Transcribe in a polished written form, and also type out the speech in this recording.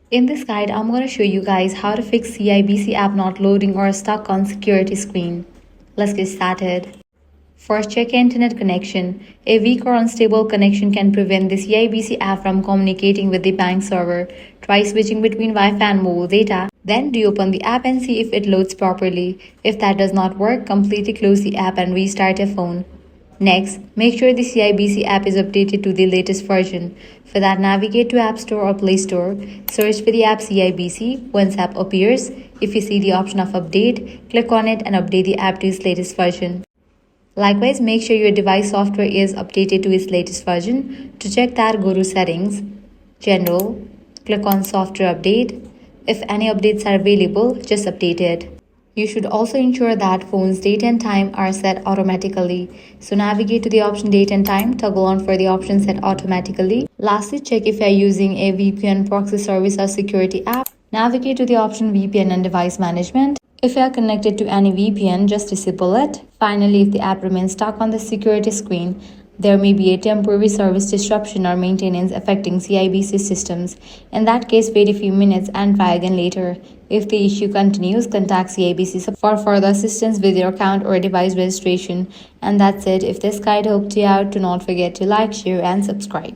In this guide, I'm going to show you guys how to fix CIBC app not loading or stuck on security screen. Let's get started. First, check your internet connection. A weak or unstable connection can prevent the CIBC app from communicating with the bank server. Try switching between Wi-Fi and mobile data. Then reopen the app and see if it loads properly. If that does not work, completely close the app and restart your phone. Next, make sure the CIBC app is updated to the latest version. For that, navigate to App Store or Play Store. Search for the app CIBC. Once app appears, if you see the option of update, click on it and update the app to its latest version. Likewise, make sure your device software is updated to its latest version. To check that, go to Settings, General, click on Software Update. If any updates are available, just update it. You should also ensure that phone's date and time are set automatically. So navigate to the option date and time, toggle on for the option set automatically. Lastly, check if you are using a VPN proxy service or security app. Navigate to the option VPN and device management. If you are connected to any VPN, just disable it. Finally, if the app remains stuck on the security screen, there may be a temporary service disruption or maintenance affecting CIBC systems. In that case, wait a few minutes and try again later. If the issue continues, contact CIBC for further assistance with your account or device registration. And that's it. If this guide helped you out, do not forget to like, share, and subscribe.